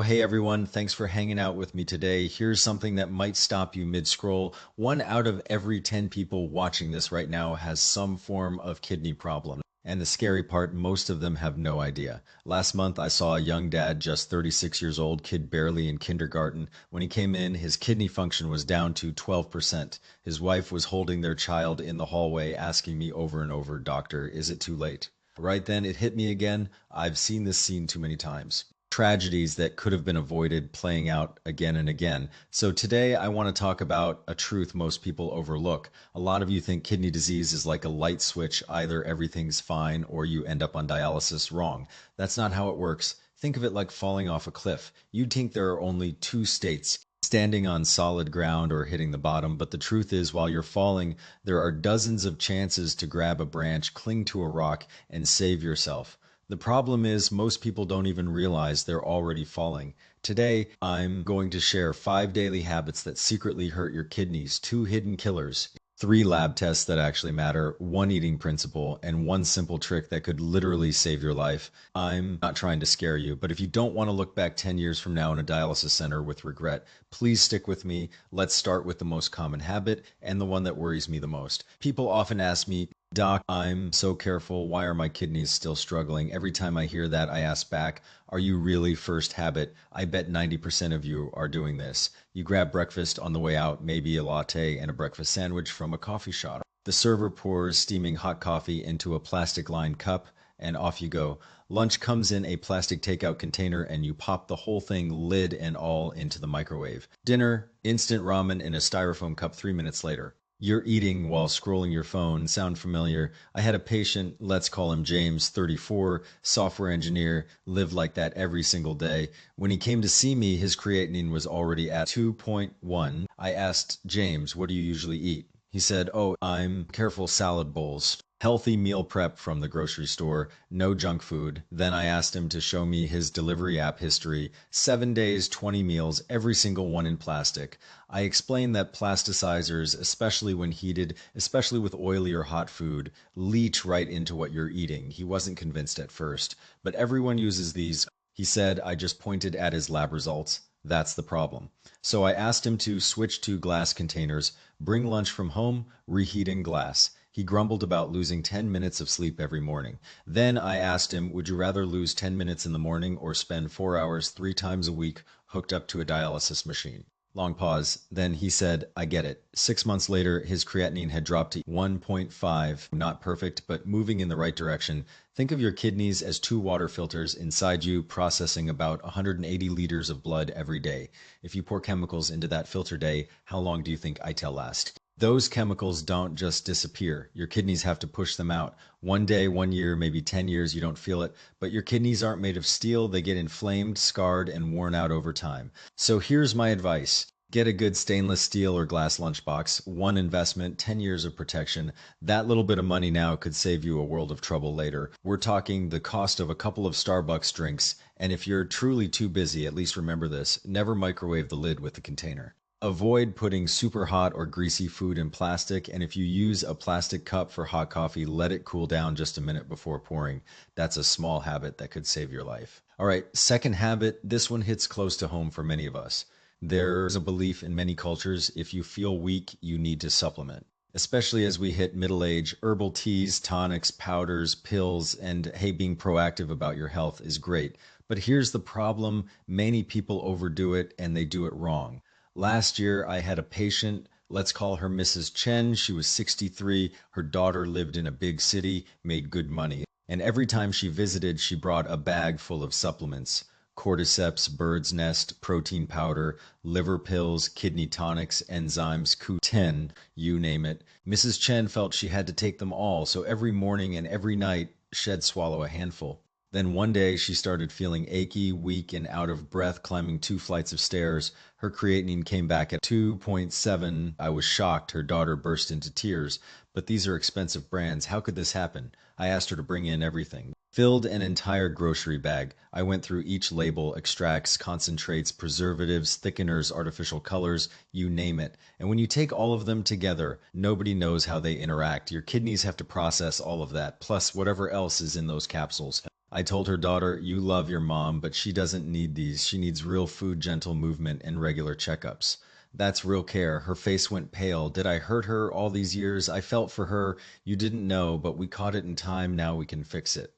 Hey everyone, thanks for hanging out with me today. Here's something that might stop you mid-scroll. 1 out of every 10 people watching this right now has some form of kidney problem. And the scary part, most of them have no idea. Last month, I saw a young dad, just 36 years old, kid barely in kindergarten. When he came in, his kidney function was down to 12%. His wife was holding their child in the hallway, asking me over and over, "Doctor, is it too late?" Right then, it hit me again. I've seen this scene too many times. Tragedies that could have been avoided playing out again and again. So today I want to talk about a truth most people overlook. A lot of you think kidney disease is like a light switch, either everything's fine or you end up on dialysis. Wrong. That's not how it works. Think of it like falling off a cliff. You'd think there are only two states, standing on solid ground or hitting the bottom, but the truth is while you're falling, there are dozens of chances to grab a branch, cling to a rock, and save yourself. The problem is most people don't even realize they're already falling. Today, I'm going to share 5 daily habits that secretly hurt your kidneys, 2 hidden killers, 3 lab tests that actually matter, 1 eating principle, and 1 simple trick that could literally save your life. I'm not trying to scare you, but if you don't want to look back 10 years from now in a dialysis center with regret, please stick with me. Let's start with the most common habit and the one that worries me the most. People often ask me, "Doc, I'm so careful. Why are my kidneys still struggling?" Every time I hear that, I ask back, are you really? First habit, I bet 90% of you are doing this. You grab breakfast on the way out, maybe a latte and a breakfast sandwich from a coffee shop. The server pours steaming hot coffee into a plastic-lined cup, and off you go. Lunch comes in a plastic takeout container, and you pop the whole thing, lid and all, into the microwave. Dinner, instant ramen in a styrofoam cup 3 minutes later. You're eating while scrolling your phone. Sound familiar? I had a patient, let's call him James, 34, software engineer, lived like that every single day. When he came to see me, his creatinine was already at 2.1. I asked James, "What do you usually eat?" He said, "Oh, I'm careful, salad bowls. Healthy meal prep from the grocery store, no junk food." Then I asked him to show me his delivery app history. 7 days, 20 meals, every single one in plastic. I explained that plasticizers, especially when heated, especially with oily or hot food, leach right into what you're eating. He wasn't convinced at first, but everyone uses these. He said I just pointed at his lab results. That's the problem. So I asked him to switch to glass containers, bring lunch from home, reheat in glass. He grumbled about losing 10 minutes of sleep every morning. Then I asked him, would you rather lose 10 minutes in the morning or spend 4 hours 3 times a week hooked up to a dialysis machine? Long pause. Then he said, I get it. 6 months later, his creatinine had dropped to 1.5. Not perfect, but moving in the right direction. Think of your kidneys as 2 water filters inside you, processing about 180 liters of blood every day. If you pour chemicals into that filter day, how long do you think ITEL lasts? Those chemicals don't just disappear. Your kidneys have to push them out. 1 day, 1 year, maybe 10 years, you don't feel it. But your kidneys aren't made of steel. They get inflamed, scarred, and worn out over time. So here's my advice. Get a good stainless steel or glass lunchbox. One investment, 10 years of protection. That little bit of money now could save you a world of trouble later. We're talking the cost of a couple of Starbucks drinks. And if you're truly too busy, at least remember this, never microwave the lid with the container. Avoid putting super hot or greasy food in plastic, and if you use a plastic cup for hot coffee, let it cool down just a minute before pouring. That's a small habit that could save your life. All right, second habit, this one hits close to home for many of us. There's a belief in many cultures, if you feel weak, you need to supplement. Especially as we hit middle age, herbal teas, tonics, powders, pills, and hey, being proactive about your health is great. But here's the problem, many people overdo it and they do it wrong. Last year, I had a patient, let's call her Mrs. Chen. She was 63. Her daughter lived in a big city, made good money. And every time she visited, she brought a bag full of supplements. Cordyceps, bird's nest, protein powder, liver pills, kidney tonics, enzymes, Q10, you name it. Mrs. Chen felt she had to take them all, so every morning and every night, she'd swallow a handful. Then one day she started feeling achy, weak, and out of breath climbing 2 flights of stairs. Her creatinine came back at 2.7. I was shocked. Her daughter burst into tears. But these are expensive brands. How could this happen? I asked her to bring in everything. Filled an entire grocery bag. I went through each label, extracts, concentrates, preservatives, thickeners, artificial colors, you name it. And when you take all of them together, nobody knows how they interact. Your kidneys have to process all of that, plus whatever else is in those capsules. I told her daughter, "You love your mom, but she doesn't need these. She needs real food, gentle movement, and regular checkups." That's real care. Her face went pale. Did I hurt her all these years? I felt for her. You didn't know, but we caught it in time. Now we can fix it.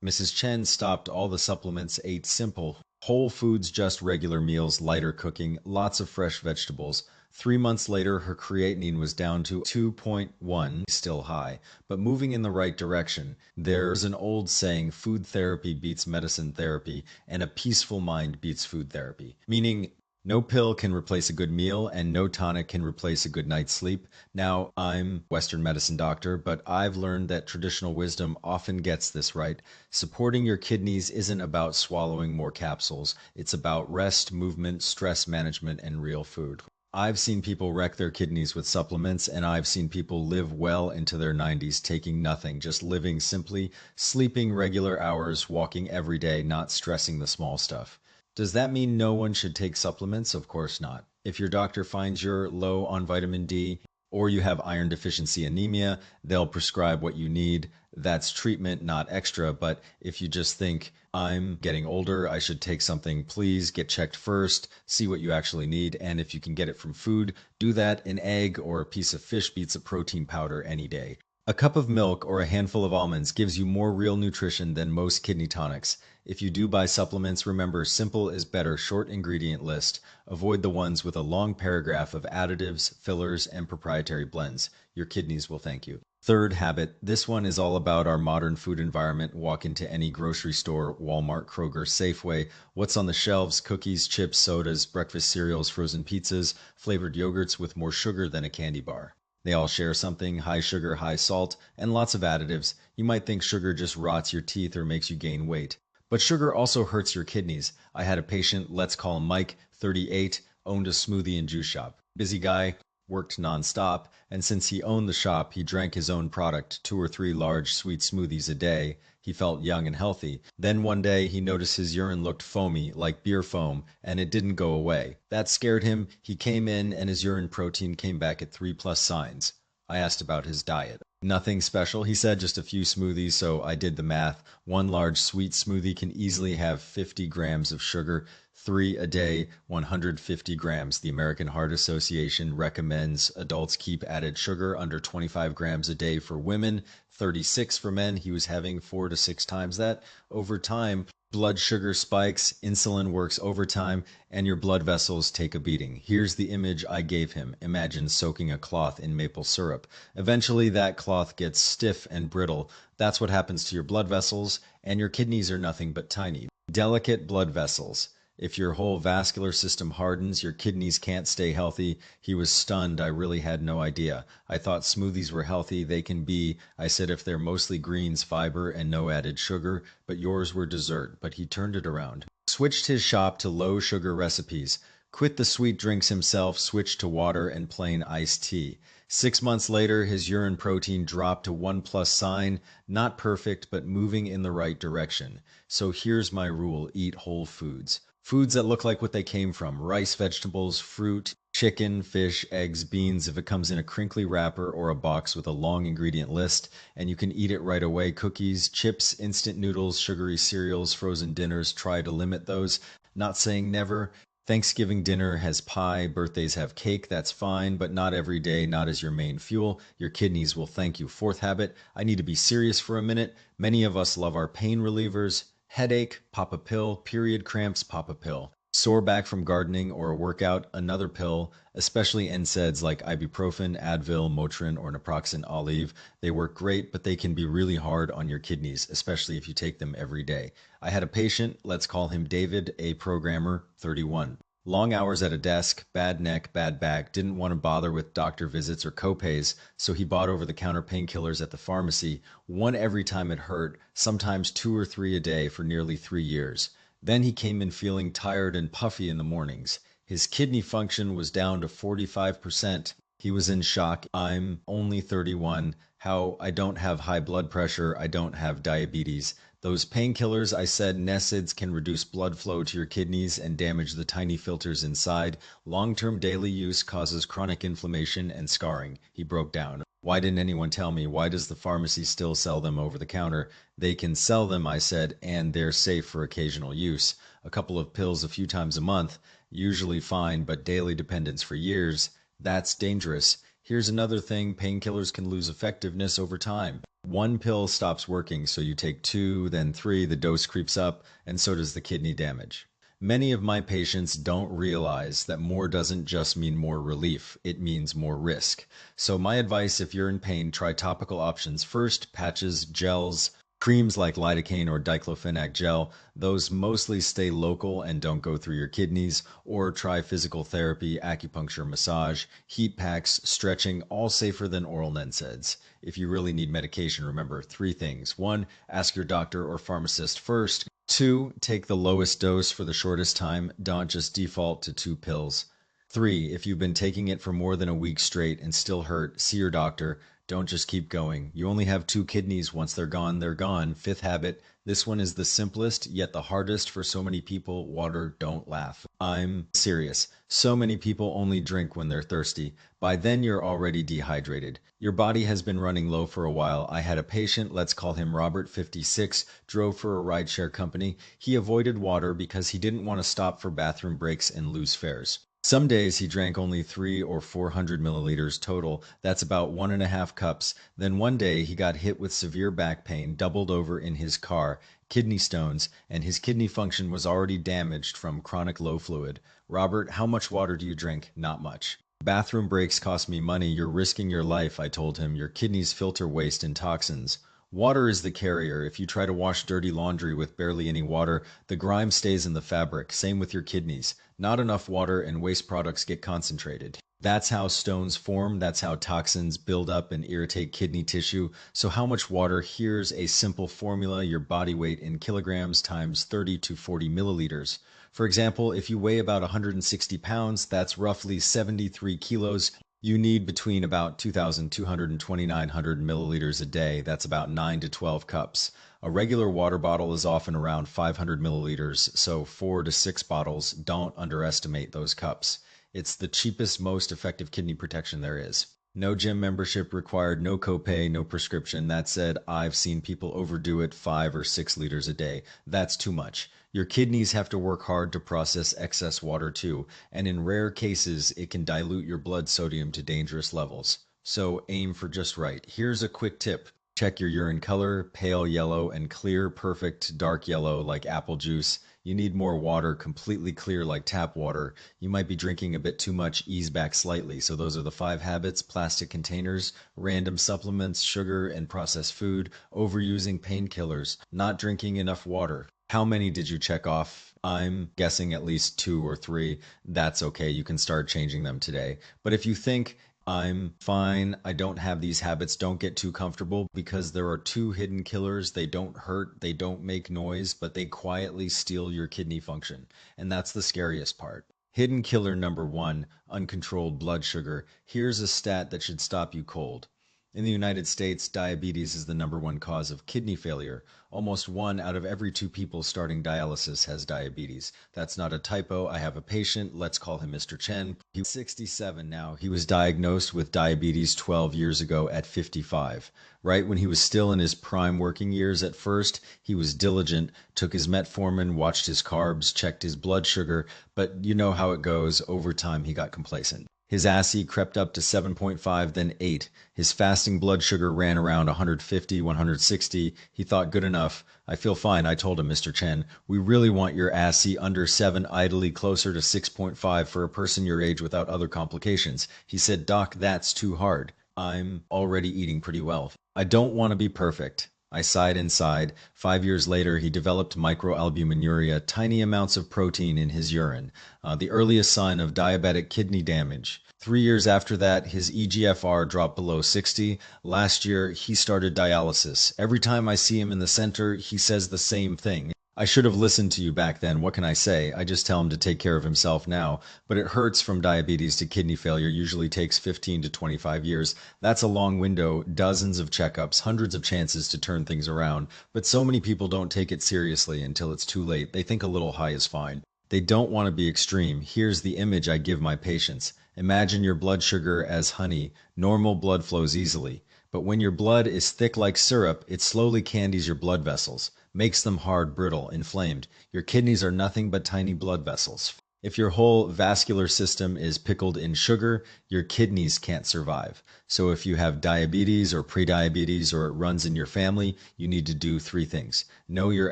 Mrs. Chen stopped all the supplements, ate simple, whole foods, just regular meals, lighter cooking, lots of fresh vegetables. 3 months later, her creatinine was down to 2.1, still high, but moving in the right direction. There's an old saying, food therapy beats medicine therapy, and a peaceful mind beats food therapy. Meaning, no pill can replace a good meal, and no tonic can replace a good night's sleep. Now, I'm Western medicine doctor, but I've learned that traditional wisdom often gets this right. Supporting your kidneys isn't about swallowing more capsules. It's about rest, movement, stress management, and real food. I've seen people wreck their kidneys with supplements, and I've seen people live well into their 90s taking nothing, just living simply, sleeping regular hours, walking every day, not stressing the small stuff. Does that mean no one should take supplements? Of course not. If your doctor finds you're low on vitamin D or you have iron deficiency anemia, they'll prescribe what you need. That's treatment, not extra. But if you just think, I'm getting older, I should take something, please get checked first, see what you actually need. And if you can get it from food, do that. An egg or a piece of fish beats a protein powder any day. A cup of milk or a handful of almonds gives you more real nutrition than most kidney tonics. If you do buy supplements, remember simple is better, short ingredient list. Avoid the ones with a long paragraph of additives, fillers, and proprietary blends. Your kidneys will thank you. Third habit, this one is all about our modern food environment. Walk into any grocery store, Walmart, Kroger, Safeway. What's on the shelves? Cookies, chips, sodas, breakfast cereals, frozen pizzas, flavored yogurts with more sugar than a candy bar. They all share something, high sugar, high salt, and lots of additives. You might think sugar just rots your teeth or makes you gain weight. But sugar also hurts your kidneys. I had a patient, let's call him Mike, 38, owned a smoothie and juice shop. Busy guy, worked nonstop, and since he owned the shop, he drank his own product, 2 or 3 large sweet smoothies a day. He felt young and healthy. Then one day he noticed his urine looked foamy, like beer foam, and it didn't go away. That scared him. He came in and his urine protein came back at 3+ signs. I asked about his diet. Nothing special, he said, just a few smoothies, so I did the math. One large sweet smoothie can easily have 50 grams of sugar. 3 a day, 150 grams. The American Heart Association recommends adults keep added sugar under 25 grams a day for women, 36 for men. He was having 4 to 6 times that. Over time, blood sugar spikes, insulin works overtime, and your blood vessels take a beating. Here's the image I gave him. Imagine soaking a cloth in maple syrup. Eventually, that cloth gets stiff and brittle. That's what happens to your blood vessels, and your kidneys are nothing but tiny, delicate blood vessels. If your whole vascular system hardens, your kidneys can't stay healthy. He was stunned. I really had no idea. I thought smoothies were healthy. They can be. I said if they're mostly greens, fiber, and no added sugar, but yours were dessert. But he turned it around. Switched his shop to low sugar recipes. Quit the sweet drinks himself, switched to water and plain iced tea. 6 months later, his urine protein dropped to 1+ sign. Not perfect, but moving in the right direction. So here's my rule. Eat whole foods. Foods that look like what they came from. Rice, vegetables, fruit, chicken, fish, eggs, beans. If it comes in a crinkly wrapper or a box with a long ingredient list and you can eat it right away. Cookies, chips, instant noodles, sugary cereals, frozen dinners. Try to limit those. Not saying never. Thanksgiving dinner has pie, birthdays have cake, that's fine, but not every day, not as your main fuel. Your kidneys will thank you. Fourth habit, I need to be serious for a minute. Many of us love our pain relievers. Headache, pop a pill. Period cramps, pop a pill. Sore back from gardening or a workout, another pill, especially NSAIDs like ibuprofen, Advil, Motrin, or naproxen olive. They work great, but they can be really hard on your kidneys, especially if you take them every day. I had a patient, let's call him David, a programmer, 31. Long hours at a desk, bad neck, bad back, didn't want to bother with doctor visits or copays, so he bought over-the-counter painkillers at the pharmacy, one every time it hurt, sometimes 2 or 3 a day for nearly 3 years. Then he came in feeling tired and puffy in the mornings. His kidney function was down to 45%. He was in shock. I'm only 31. How? I don't have high blood pressure. I don't have diabetes. Those painkillers, I said, NSAIDs can reduce blood flow to your kidneys and damage the tiny filters inside. Long-term daily use causes chronic inflammation and scarring. He broke down. Why didn't anyone tell me? Why does the pharmacy still sell them over the counter? They can sell them, I said, and they're safe for occasional use. A couple of pills a few times a month, usually fine, but daily dependence for years, that's dangerous. Here's another thing, painkillers can lose effectiveness over time. One pill stops working, so you take two, then three, the dose creeps up, and so does the kidney damage. Many of my patients don't realize that more doesn't just mean more relief, it means more risk. So my advice, if you're in pain, try topical options first, patches, gels, creams like lidocaine or diclofenac gel. Those mostly stay local and don't go through your kidneys. Or try physical therapy, acupuncture, massage, heat packs, stretching, all safer than oral NSAIDs. If you really need medication, remember three things. 1, ask your doctor or pharmacist first. 2, take the lowest dose for the shortest time. Don't just default to 2 pills. 3, if you've been taking it for more than a week straight and still hurt, see your doctor. Don't just keep going. You only have 2 kidneys. Once they're gone, they're gone. 5th habit. This one is the simplest, yet the hardest for so many people. Water, don't laugh. I'm serious. So many people only drink when they're thirsty. By then, you're already dehydrated. Your body has been running low for a while. I had a patient, let's call him Robert, 56, drove for a rideshare company. He avoided water because he didn't want to stop for bathroom breaks and lose fares. Some days he drank only 300 or 400 milliliters total. That's about 1.5 cups. Then one day he got hit with severe back pain, doubled over in his car, kidney stones, and his kidney function was already damaged from chronic low fluid. Robert, how much water do you drink? Not much. Bathroom breaks cost me money. You're risking your life, I told him. Your kidneys filter waste and toxins. Water is the carrier. If you try to wash dirty laundry with barely any water, the grime stays in the fabric. Same with your kidneys. Not enough water and waste products get concentrated. That's how stones form. That's how toxins build up and irritate kidney tissue. So how much water? Here's a simple formula. Your body weight in kilograms times 30 to 40 milliliters. For example, if you weigh about 160 pounds, that's roughly 73 kilos. You need between about 2,200 and 2,900 milliliters a day. That's about 9 to 12 cups. A regular water bottle is often around 500 milliliters, so 4 to 6 bottles. Don't underestimate those cups. It's the cheapest, most effective kidney protection there is. No gym membership required, no copay, no prescription. That said, I've seen people overdo it 5 or 6 liters a day. That's too much. Your kidneys have to work hard to process excess water too, and in rare cases, it can dilute your blood sodium to dangerous levels. So aim for just right. Here's a quick tip. Check your urine color, pale yellow and clear, perfect dark yellow like apple juice. You need more water, completely clear like tap water. You might be drinking a bit too much, ease back slightly. So those are the 5 habits: plastic containers, random supplements, sugar and processed food, overusing painkillers, not drinking enough water. How many did you check off? I'm guessing at least 2 or 3. That's okay. You can start changing them today. But if you think, I'm fine, I don't have these habits, don't get too comfortable, because there are 2 hidden killers. They don't hurt, they don't make noise, but they quietly steal your kidney function. And that's the scariest part. Hidden killer number 1, uncontrolled blood sugar. Here's a stat that should stop you cold. In the United States, diabetes is the number 1 cause of kidney failure. Almost 1 out of every 2 people starting dialysis has diabetes. That's not a typo. I have a patient. Let's call him Mr. Chen. He's 67 now. He was diagnosed with diabetes 12 years ago at 55. Right when he was still in his prime working years at first, he was diligent, took his metformin, watched his carbs, checked his blood sugar, but you know how it goes. Over time, he got complacent. His ASI crept up to 7.5, then 8. His fasting blood sugar ran around 150, 160. He thought, good enough. I feel fine, I told him, Mr. Chen. We really want your ASI under 7, ideally closer to 6.5 for a person your age without other complications. He said, Doc, that's too hard. I'm already eating pretty well. I don't want to be perfect. I sighed inside. 5 years later, he developed microalbuminuria, tiny amounts of protein in his urine, the earliest sign of diabetic kidney damage. 3 years after that, his eGFR dropped below 60. Last year, he started dialysis. Every time I see him in the center, he says the same thing. I should have listened to you back then. What can I say? I just tell him to take care of himself now. But it hurts. From diabetes to kidney failure usually takes 15 to 25 years. That's a long window, dozens of checkups, hundreds of chances to turn things around. But so many people don't take it seriously until it's too late. They think a little high is fine. They don't want to be extreme. Here's the image I give my patients. Imagine your blood sugar as honey. Normal blood flows easily. But when your blood is thick like syrup, it slowly candies your blood vessels, makes them hard, brittle, inflamed. Your kidneys are nothing but tiny blood vessels. If your whole vascular system is pickled in sugar, your kidneys can't survive. So if you have diabetes or prediabetes or it runs in your family, you need to do three things. Know your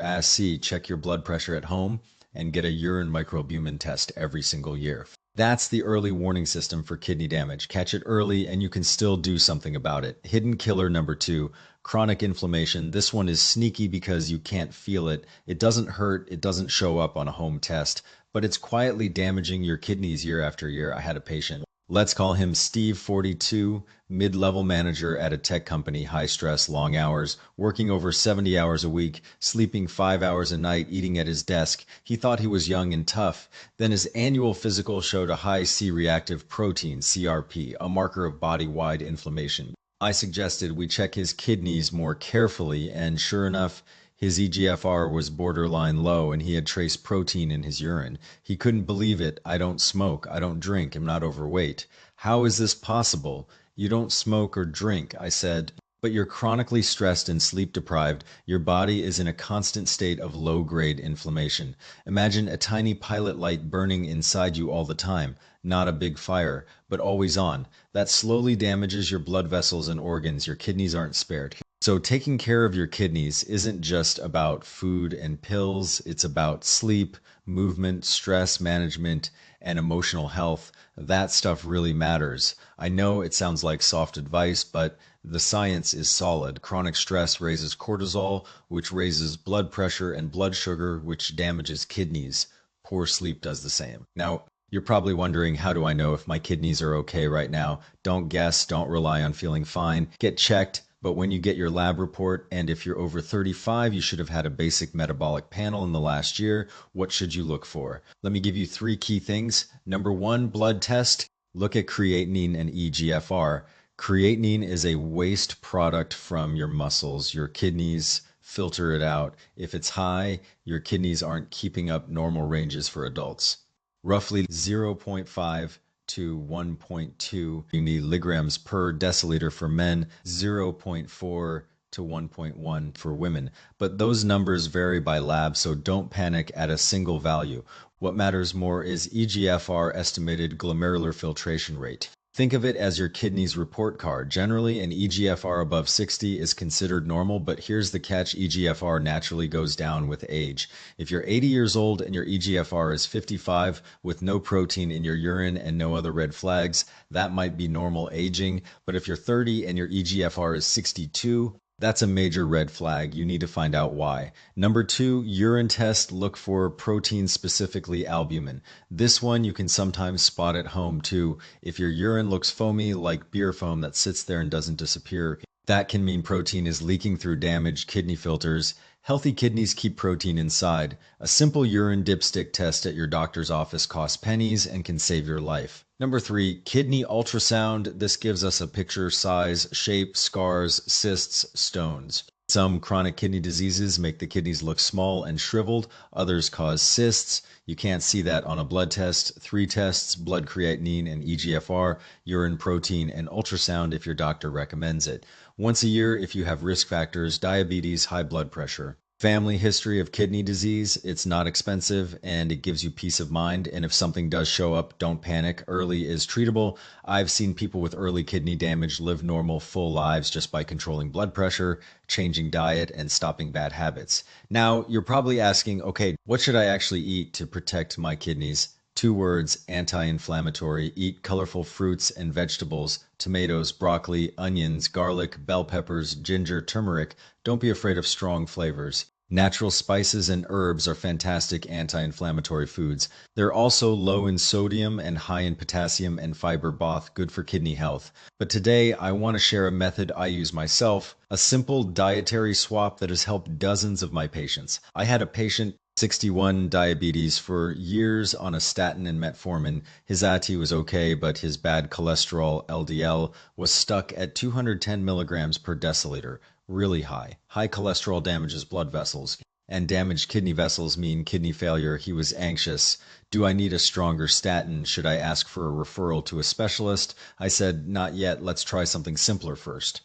ASC, check your blood pressure at home, and get a urine microalbumin test every single year. That's the early warning system for kidney damage. Catch it early and you can still do something about it. Hidden killer number two, chronic inflammation. This one is sneaky because you can't feel it. It doesn't hurt. It doesn't show up on a home test, but it's quietly damaging your kidneys year after year. I had a patient. Let's call him Steve, 42, mid-level manager at a tech company, high stress, long hours, working over 70 hours a week, sleeping 5 hours a night, eating at his desk. He thought he was young and tough. Then his annual physical showed a high C-reactive protein, CRP, a marker of body-wide inflammation. I suggested we check his kidneys more carefully, and sure enough, his EGFR was borderline low and he had trace protein in his urine. He couldn't believe it. I don't smoke. I don't drink. I'm not overweight. How is this possible? You don't smoke or drink, I said, but you're chronically stressed and sleep deprived. Your body is in a constant state of low-grade inflammation. Imagine a tiny pilot light burning inside you all the time. Not a big fire, but always on. That slowly damages your blood vessels and organs. Your kidneys aren't spared. So taking care of your kidneys isn't just about food and pills. It's about sleep, movement, stress management, and emotional health. That stuff really matters. I know it sounds like soft advice, but the science is solid. Chronic stress raises cortisol, which raises blood pressure, and blood sugar, which damages kidneys. Poor sleep does the same. Now, you're probably wondering, how do I know if my kidneys are okay right now? Don't guess. Don't rely on feeling fine. Get checked. But when you get your lab report, and if you're over 35, you should have had a basic metabolic panel in the last year. What should you look for? Let me give you three key things. Number one, blood test. Look at creatinine and EGFR. Creatinine is a waste product from your muscles. Your kidneys filter it out. If it's high, your kidneys aren't keeping up normal ranges for adults. Roughly 0.5 to 1.2 milligrams per deciliter for men, 0.4 to 1.1 for women. But those numbers vary by lab, so don't panic at a single value. What matters more is EGFR, estimated glomerular filtration rate. Think of it as your kidney's report card. Generally, an EGFR above 60 is considered normal, but here's the catch: EGFR naturally goes down with age. If you're 80 years old and your EGFR is 55 with no protein in your urine and no other red flags, that might be normal aging. But if you're 30 and your EGFR is 62, that's a major red flag. You need to find out why. Number two, urine test. Look for protein, specifically albumin. This one you can sometimes spot at home too. If your urine looks foamy, like beer foam that sits there and doesn't disappear, that can mean protein is leaking through damaged kidney filters. Healthy kidneys keep protein inside. A simple urine dipstick test at your doctor's office costs pennies and can save your life. Number three, kidney ultrasound. This gives us a picture, size, shape, scars, cysts, stones. Some chronic kidney diseases make the kidneys look small and shriveled. Others cause cysts. You can't see that on a blood test. Three tests: blood creatinine and EGFR, urine protein, and ultrasound if your doctor recommends it. Once a year if you have risk factors: diabetes, high blood pressure. Family history of kidney disease. It's not expensive and it gives you peace of mind. And if something does show up, don't panic. Early is treatable. I've seen people with early kidney damage live normal, full lives just by controlling blood pressure, changing diet, and stopping bad habits. Now, you're probably asking, okay, what should I actually eat to protect my kidneys? Two words: anti-inflammatory. Eat colorful fruits and vegetables, tomatoes, broccoli, onions, garlic, bell peppers, ginger, turmeric. Don't be afraid of strong flavors. Natural spices and herbs are fantastic anti-inflammatory foods. They're also low in sodium and high in potassium and fiber, both good for kidney health. But today I want to share a method I use myself, a simple dietary swap that has helped dozens of my patients. I had a patient 61 diabetes for years on a statin and metformin. His AT was okay, but his bad cholesterol LDL was stuck at 210 milligrams per deciliter, really high. High cholesterol damages blood vessels, and damaged kidney vessels mean kidney failure. He was anxious. Do I need a stronger statin? Should I ask for a referral to a specialist? I said, not yet. Let's try something simpler first.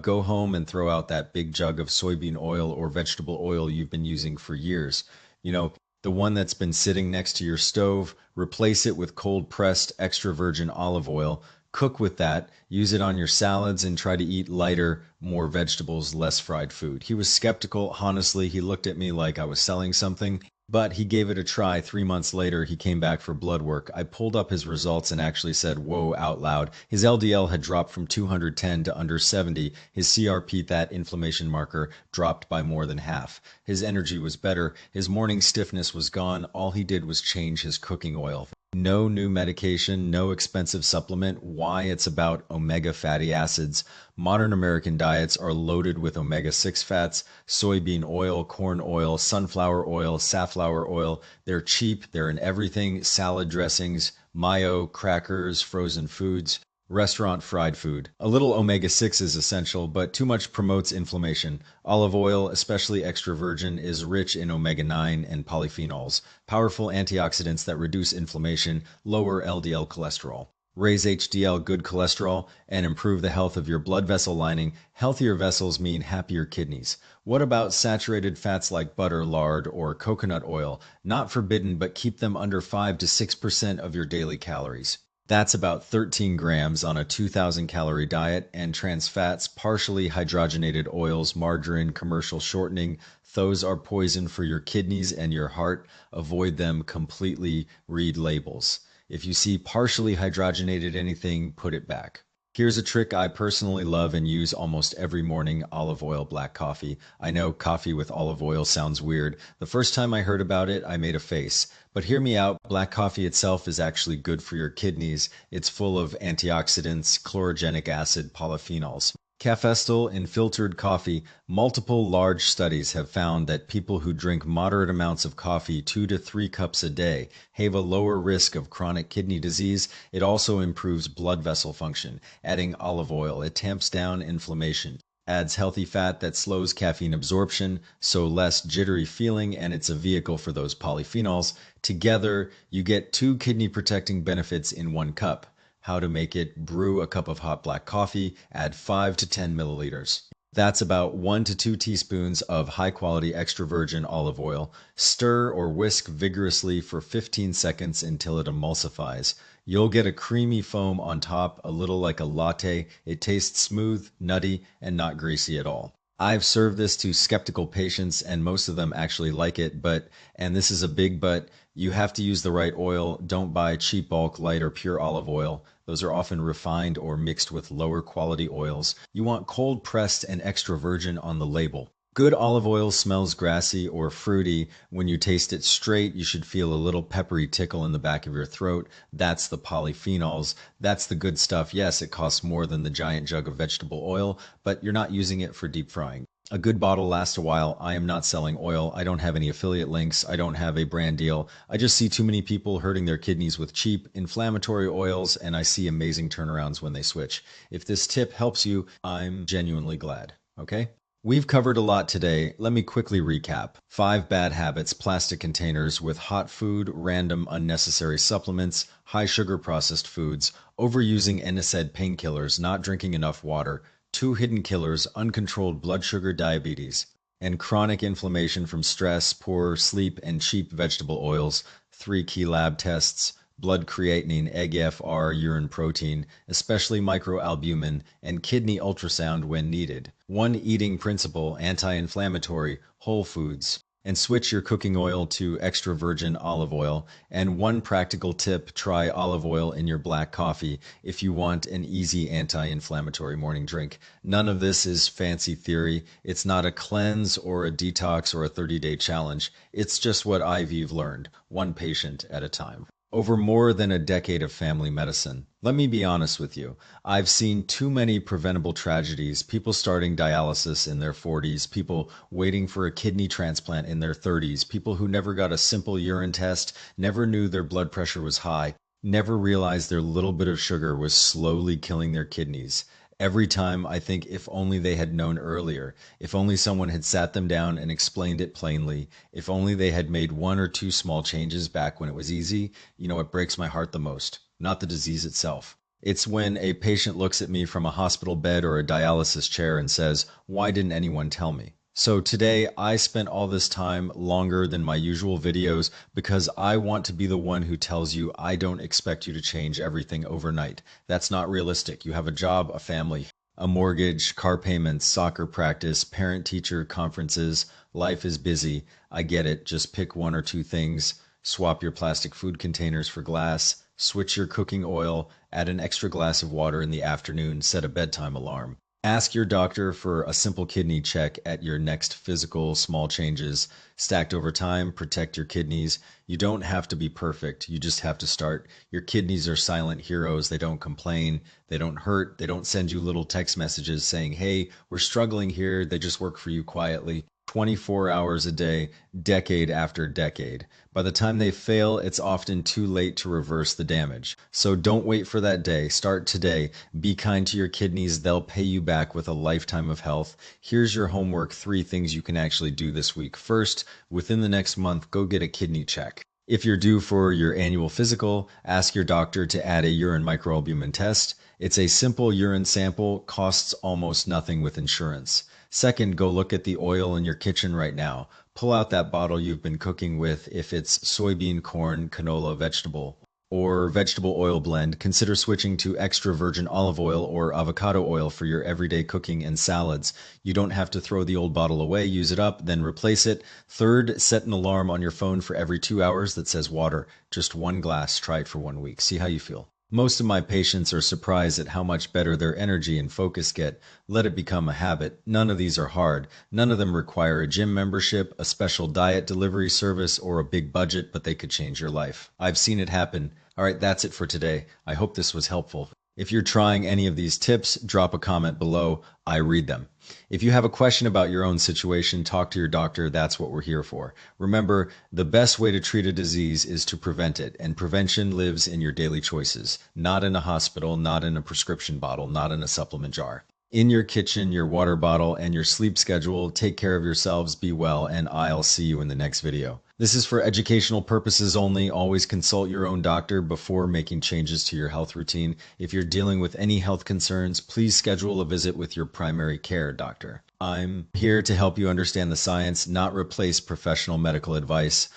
Go home and throw out that big jug of soybean oil or vegetable oil you've been using for years. You know, the one that's been sitting next to your stove. Replace it with cold pressed extra virgin olive oil. Cook with that, use it on your salads, and try to eat lighter, more vegetables, less fried food. He was skeptical, honestly. He looked at me like I was selling something, but he gave it a try. 3 months later, he came back for blood work. I pulled up his results and actually said, whoa, out loud. His LDL had dropped from 210 to under 70. His CRP, that inflammation marker, dropped by more than half. His energy was better. His morning stiffness was gone. All he did was change his cooking oil. No new medication, no expensive supplement. Why? It's about omega fatty acids. Modern American diets are loaded with omega-6 fats, soybean oil, corn oil, sunflower oil, safflower oil. They're cheap, they're in everything, salad dressings, mayo, crackers, frozen foods, restaurant fried food. A little omega-6 is essential, but too much promotes inflammation. Olive oil, especially extra virgin, is rich in omega-9 and polyphenols, powerful antioxidants that reduce inflammation, lower LDL cholesterol, raise HDL good cholesterol, and improve the health of your blood vessel lining. Healthier vessels mean happier kidneys. What about saturated fats like butter, lard, or coconut oil? Not forbidden, but keep them under 5 to 6% of your daily calories. That's about 13 grams on a 2,000 calorie diet, and trans fats, partially hydrogenated oils, margarine, commercial shortening, those are poison for your kidneys and your heart. Avoid them completely. Read labels. If you see partially hydrogenated anything, put it back. Here's a trick I personally love and use almost every morning: olive oil black coffee. I know coffee with olive oil sounds weird. The first time I heard about it, I made a face. But hear me out, black coffee itself is actually good for your kidneys. It's full of antioxidants, chlorogenic acid, polyphenols. Cafestal in filtered coffee. Multiple large studies have found that people who drink moderate amounts of coffee, 2 to 3 cups a day, have a lower risk of chronic kidney disease. It also improves blood vessel function. Adding olive oil, it tamps down inflammation, adds healthy fat that slows caffeine absorption, so less jittery feeling, and it's a vehicle for those polyphenols. Together, you get 2 kidney protecting benefits in 1 cup. How to make it: brew a cup of hot black coffee, add 5 to 10 milliliters. That's about 1 to 2 teaspoons of high quality extra virgin olive oil. Stir or whisk vigorously for 15 seconds until it emulsifies. You'll get a creamy foam on top, a little like a latte. It tastes smooth, nutty, and not greasy at all. I've served this to skeptical patients, and most of them actually like it, but, and this is a big but, you have to use the right oil. Don't buy cheap bulk, light, or pure olive oil. Those are often refined or mixed with lower quality oils. You want cold pressed and extra virgin on the label. Good olive oil smells grassy or fruity. When you taste it straight, you should feel a little peppery tickle in the back of your throat. That's the polyphenols. That's the good stuff. Yes, it costs more than the giant jug of vegetable oil, but you're not using it for deep frying. A good bottle lasts a while. I am not selling oil. I don't have any affiliate links. I don't have a brand deal. I just see too many people hurting their kidneys with cheap, inflammatory oils, and I see amazing turnarounds when they switch. If this tip helps you, I'm genuinely glad. Okay? We've covered a lot today. Let me quickly recap. 5 bad habits: plastic containers with hot food, random unnecessary supplements, high sugar processed foods, overusing NSAID painkillers, not drinking enough water, 2 hidden killers: uncontrolled blood sugar, diabetes, and chronic inflammation from stress, poor sleep, and cheap vegetable oils. 3 key lab tests: blood creatinine, EGFR, urine protein, especially microalbumin, and kidney ultrasound when needed. 1 eating principle: anti-inflammatory, whole foods, And switch your cooking oil to extra virgin olive oil. And one practical tip, try olive oil in your black coffee if you want an easy anti-inflammatory morning drink. None of this is fancy theory. It's not a cleanse or a detox or a 30-day challenge. It's just what I've learned, one patient at a time. Over more than a decade of family medicine. Let me be honest with you. I've seen too many preventable tragedies, people starting dialysis in their 40s, people waiting for a kidney transplant in their 30s, people who never got a simple urine test, never knew their blood pressure was high, never realized their little bit of sugar was slowly killing their kidneys. Every time I think if only they had known earlier, if only someone had sat them down and explained it plainly, if only they had made one or two small changes back when it was easy. You know what breaks my heart the most? Not the disease itself. It's when a patient looks at me from a hospital bed or a dialysis chair and says, "Why didn't anyone tell me?" So today I spent all this time longer than my usual videos because I want to be the one who tells you I don't expect you to change everything overnight. That's not realistic. You have a job, a family, a mortgage, car payments, soccer practice, parent-teacher conferences. Life is busy. I get it. Just pick one or two things. Swap your plastic food containers for glass. Switch your cooking oil. Add an extra glass of water in the afternoon. Set a bedtime alarm. Ask your doctor for a simple kidney check at your next physical. Small changes stacked over time protect your kidneys. You don't have to be perfect. You just have to start. Your kidneys are silent heroes. They don't complain. They don't hurt. They don't send you little text messages saying, "Hey, we're struggling here." They just work for you quietly. 24 hours a day, decade after decade. By the time they fail, it's often too late to reverse the damage. So don't wait for that day. Start today. Be kind to your kidneys. They'll pay you back with a lifetime of health. Here's your homework, 3 things you can actually do this week. First, within the next month, go get a kidney check. If you're due for your annual physical, ask your doctor to add a urine microalbumin test. It's a simple urine sample, costs almost nothing with insurance. Second, go look at the oil in your kitchen right now. Pull out that bottle you've been cooking with. If it's soybean, corn, canola, vegetable, or vegetable oil blend, consider switching to extra virgin olive oil or avocado oil for your everyday cooking and salads. You don't have to throw the old bottle away. Use it up, then replace it. Third, set an alarm on your phone for every 2 hours that says water. Just one glass. Try it for 1 week. See how you feel. Most of my patients are surprised at how much better their energy and focus get. Let it become a habit. None of these are hard. None of them require a gym membership, a special diet delivery service, or a big budget, but they could change your life. I've seen it happen. All right, that's it for today. I hope this was helpful. If you're trying any of these tips, drop a comment below. I read them. If you have a question about your own situation, talk to your doctor. That's what we're here for. Remember, the best way to treat a disease is to prevent it, and prevention lives in your daily choices, not in a hospital, not in a prescription bottle, not in a supplement jar. In your kitchen, your water bottle, and your sleep schedule. Take care of yourselves, be well, and I'll see you in the next video. This is for educational purposes only. Always consult your own doctor before making changes to your health routine. If you're dealing with any health concerns, please schedule a visit with your primary care doctor. I'm here to help you understand the science, not replace professional medical advice.